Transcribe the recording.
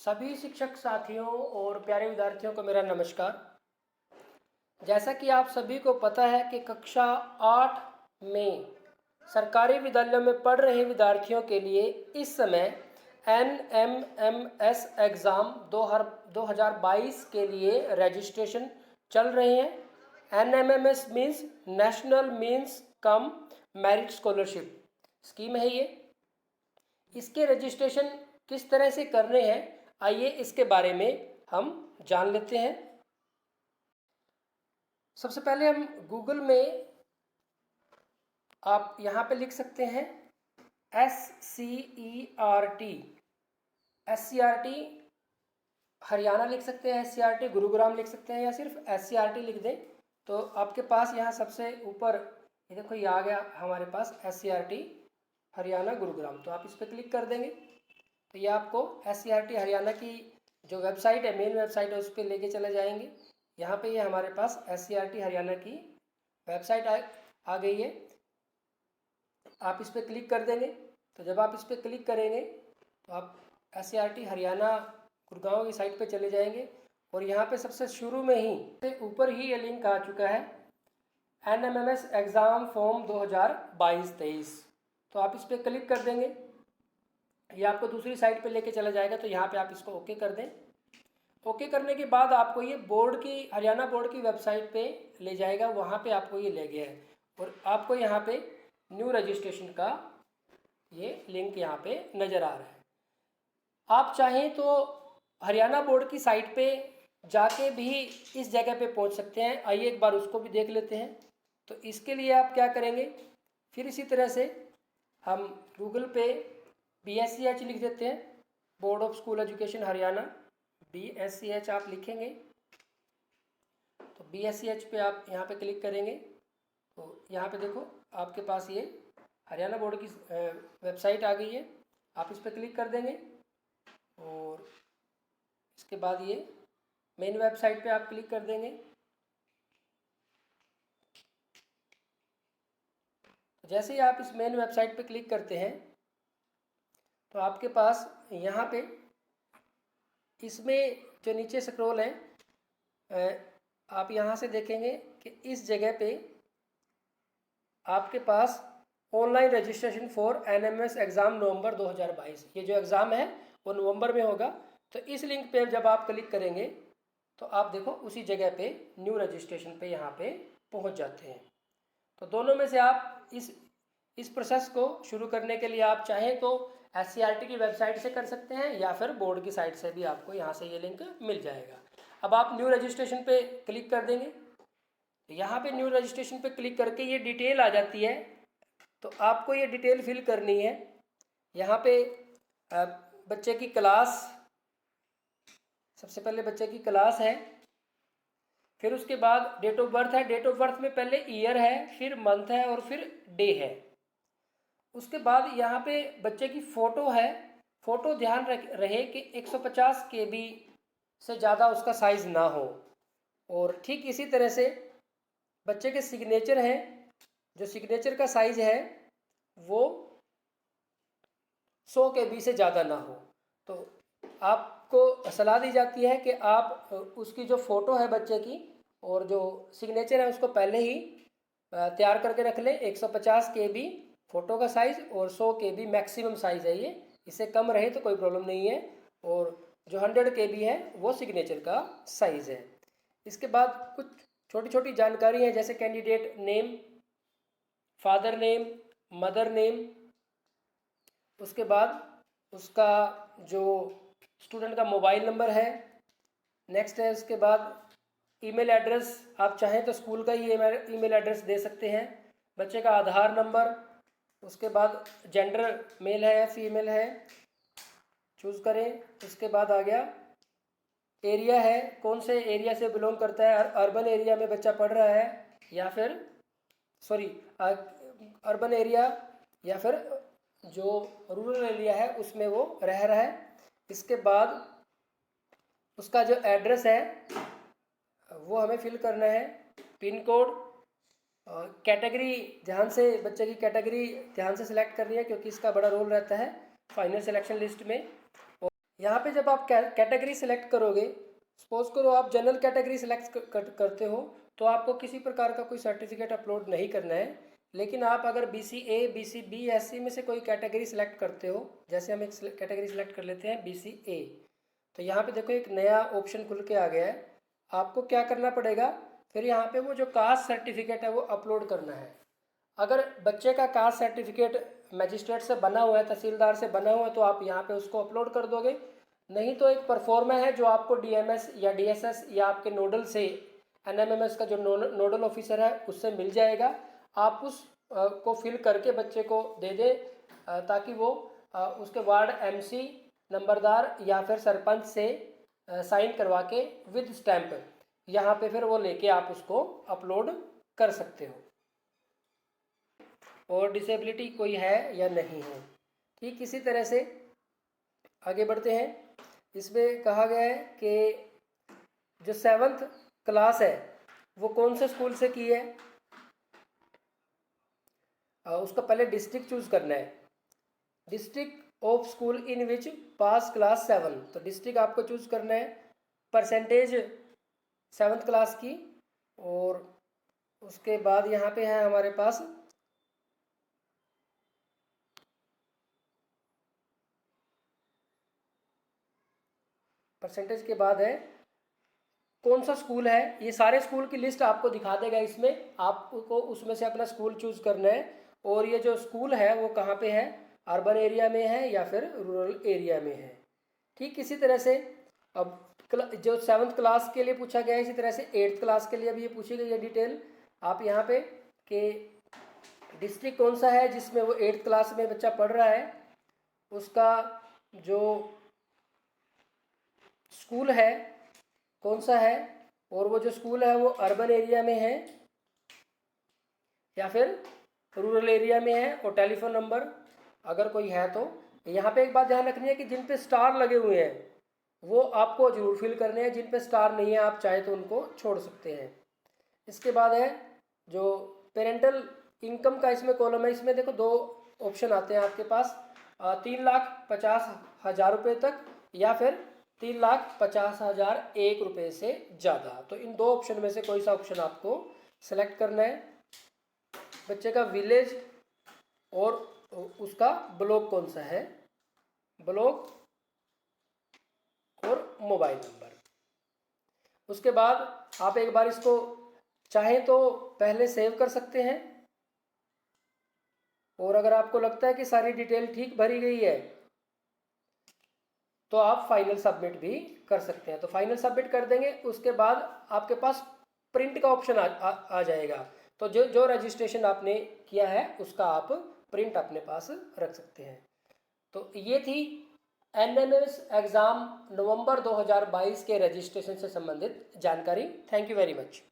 सभी शिक्षक साथियों और प्यारे विद्यार्थियों को मेरा नमस्कार। जैसा कि आप सभी को पता है कि कक्षा 8 में सरकारी विद्यालयों में पढ़ रहे विद्यार्थियों के लिए इस समय NMMS एग्ज़ाम 2022 के लिए रजिस्ट्रेशन चल रहे हैं। NMMS means national means cum merit scholarship scheme है ये। इसके रजिस्ट्रेशन किस तरह से करने हैं, आइए इसके बारे में हम जान लेते हैं। सबसे पहले हम गूगल में आप यहाँ पे लिख सकते हैं SCERT हरियाणा लिख सकते हैं, SCERT गुरुग्राम लिख सकते हैं, या सिर्फ SCERT लिख दें तो आपके पास यहाँ सबसे ऊपर ये देखो, ये आ गया हमारे पास SCERT हरियाणा गुरुग्राम। तो आप इस पर क्लिक कर देंगे तो ये आपको SCERT हरियाणा की जो वेबसाइट है, मेन वेबसाइट है, उस पर लेके चले जाएंगे। यहाँ पे ये हमारे पास SCERT हरियाणा की वेबसाइट आ गई है। आप इस पर क्लिक कर देंगे तो जब आप इस पर क्लिक करेंगे तो आप SCERT हरियाणा गुड़गांव की साइट पे चले जाएंगे और यहाँ पे सबसे शुरू में ही ऊपर ही ये लिंक आ चुका है NMMS एग्ज़ाम फॉर्म 2022-23। तो आप इस पर क्लिक कर देंगे, ये आपको दूसरी साइट पे लेके चला जाएगा। तो यहाँ पे आप इसको ओके कर दें। ओके करने के बाद आपको ये बोर्ड की, हरियाणा बोर्ड की वेबसाइट पे ले जाएगा। वहाँ पे आपको ये ले गया है और आपको यहाँ पे न्यू रजिस्ट्रेशन का ये लिंक यहाँ पे नज़र आ रहा है। आप चाहें तो हरियाणा बोर्ड की साइट पे जाके भी इस जगह पे पहुँच सकते हैं। आइए एक बार उसको भी देख लेते हैं। तो इसके लिए आप क्या करेंगे, फिर इसी तरह से हम गूगल पे BSCH लिख देते हैं, board of school education Haryana, BSCH आप लिखेंगे तो BSCH पे आप यहाँ पे क्लिक करेंगे तो यहाँ पे देखो आपके पास ये हरियाणा बोर्ड की वेबसाइट आ गई है। आप इस पर क्लिक कर देंगे और इसके बाद ये मेन वेबसाइट पे आप क्लिक कर देंगे। जैसे ही आप इस मेन वेबसाइट पे क्लिक करते हैं तो आपके पास यहाँ पे इसमें जो नीचे स्क्रॉल है, आप यहाँ से देखेंगे कि इस जगह पे आपके पास online registration for NMMS exam November 2022, ये जो एग्ज़ाम है वो नवंबर में होगा। तो इस लिंक पे जब आप क्लिक करेंगे तो आप देखो उसी जगह पे न्यू रजिस्ट्रेशन पे यहाँ पे पहुँच जाते हैं। तो दोनों में से आप इस प्रोसेस को शुरू करने के लिए आप चाहें तो SCERT की वेबसाइट से कर सकते हैं या फिर बोर्ड की साइट से भी आपको यहाँ से ये लिंक मिल जाएगा। अब आप न्यू रजिस्ट्रेशन पे क्लिक कर देंगे तो यहाँ पे न्यू रजिस्ट्रेशन पे क्लिक करके ये डिटेल आ जाती है। तो आपको ये डिटेल फिल करनी है। यहाँ पे बच्चे की क्लास, सबसे पहले बच्चे की क्लास है, फिर उसके बाद डेट ऑफ बर्थ है। डेट ऑफ बर्थ में पहले ईयर है, फिर मंथ है और फिर डे है। उसके बाद यहाँ पे बच्चे की फ़ोटो है। फ़ोटो ध्यान रहे कि 150 KB से ज़्यादा उसका साइज़ ना हो। और ठीक इसी तरह से बच्चे के सिग्नेचर हैं, जो सिग्नेचर का साइज़ है वो 100 KB से ज़्यादा ना हो। तो आपको सलाह दी जाती है कि आप उसकी जो फ़ोटो है बच्चे की और जो सिग्नेचर है उसको पहले ही तैयार करके रख लें। 150 KB फ़ोटो का साइज़ और 100 KB मैक्सिमम साइज़ है ये, इससे कम रहे तो कोई प्रॉब्लम नहीं है। और जो 100 KB है वो सिग्नेचर का साइज़ है। इसके बाद कुछ छोटी छोटी जानकारी है, जैसे candidate name, father name, mother name, उसके बाद उसका जो स्टूडेंट का मोबाइल नंबर है, नेक्स्ट है उसके बाद ईमेल एड्रेस, आप चाहें तो स्कूल का ही ईमेल एड्रेस दे सकते हैं। बच्चे का आधार नंबर, उसके बाद जेंडर मेल है या फीमेल है चूज़ करें। उसके बाद आ गया एरिया है, कौन से एरिया से बिलोंग करता है, अर्बन एरिया में बच्चा पढ़ रहा है या फिर अर्बन एरिया या फिर जो रूरल एरिया है उसमें वो रह रहा है। इसके बाद उसका जो एड्रेस है वो हमें फिल करना है। पिन कोड, कैटेगरी ध्यान से, बच्चे की कैटेगरी ध्यान से सिलेक्ट करनी है क्योंकि इसका बड़ा रोल रहता है फाइनल सिलेक्शन लिस्ट में। और यहाँ पे जब आप कैटेगरी सिलेक्ट करोगे, सपोज करो आप जनरल कैटेगरी सिलेक्ट करते हो, तो आपको किसी प्रकार का कोई सर्टिफिकेट अपलोड नहीं करना है। लेकिन आप अगर BCA, BCB, SC में से कोई कैटेगरी सिलेक्ट करते हो, जैसे हम एक कैटेगरी सिलेक्ट कर लेते हैं BCA, तो यहाँ पे देखो एक नया ऑप्शन खुल के आ गया है। आपको क्या करना पड़ेगा, फिर यहाँ पे वो जो कास्ट सर्टिफिकेट है वो अपलोड करना है। अगर बच्चे का कास्ट सर्टिफिकेट मजिस्ट्रेट से बना हुआ है, तहसीलदार से बना हुआ है, तो आप यहाँ पे उसको अपलोड कर दोगे। नहीं तो एक परफॉर्मा है जो आपको DMS या DSS या आपके नोडल से, NMMS का जो नोडल ऑफिसर है उससे मिल जाएगा। आप उस को फिल करके बच्चे को दे दें, ताकि वो उसके वार्ड MC, नंबरदार या फिर सरपंच से साइन करवा के विद स्टैंप यहाँ पे फिर वो लेके आप उसको अपलोड कर सकते हो। और डिसेबिलिटी कोई है या नहीं है। ठीक इसी तरह से आगे बढ़ते हैं। इसमें कहा गया है कि जो 7th क्लास है वो कौन से स्कूल से की है, उसका पहले डिस्ट्रिक्ट चूज करना है। District of school in which pass class 7, तो डिस्ट्रिक्ट आपको चूज करना है। परसेंटेज 7th क्लास की, और उसके बाद यहाँ पे है हमारे पास परसेंटेज के बाद है कौन सा स्कूल है। ये सारे स्कूल की लिस्ट आपको दिखा देगा इसमें, आपको उसमें से अपना स्कूल चूज करना है। और ये जो स्कूल है वो कहाँ पे है, अर्बन एरिया में है या फिर रूरल एरिया में है। ठीक इसी तरह से अब जो 7th क्लास के लिए पूछा गया है, इसी तरह से 8th क्लास के लिए भी ये पूछी गई है डिटेल। आप यहाँ पे कि डिस्ट्रिक्ट कौन सा है जिसमें वो 8th क्लास में बच्चा पढ़ रहा है, उसका जो स्कूल है कौन सा है, और वो जो स्कूल है वो अर्बन एरिया में है या फिर रूरल एरिया में है, और टेलीफोन नंबर अगर कोई है तो। यहाँ पे एक बात ध्यान रखनी है कि जिन पे स्टार लगे हुए हैं वो आपको जरूर फिल करने हैं, जिन पे स्टार नहीं है आप चाहे तो उनको छोड़ सकते हैं। इसके बाद है जो पेरेंटल इनकम का इसमें कॉलम है, इसमें देखो 2 ऑप्शन आते हैं आपके पास, 3,50,000 रुपये तक या फिर 3,50,001 रुपये से ज़्यादा। तो इन 2 ऑप्शन में से कोई सा ऑप्शन आपको सेलेक्ट करना है। बच्चे का विलेज और उसका ब्लॉक कौन सा है, ब्लॉक और मोबाइल नंबर। उसके बाद आप एक बार इसको चाहें तो पहले सेव कर सकते हैं, और अगर आपको लगता है कि सारी डिटेल ठीक भरी गई है तो आप फाइनल सबमिट भी कर सकते हैं। तो फाइनल सबमिट कर देंगे, उसके बाद आपके पास प्रिंट का ऑप्शन आ जाएगा। तो जो रजिस्ट्रेशन आपने किया है उसका आप प्रिंट अपने पास रख सकते हैं। तो ये थी NMMS एग्ज़ाम नवंबर 2022 के रजिस्ट्रेशन से संबंधित जानकारी। Thank you very much.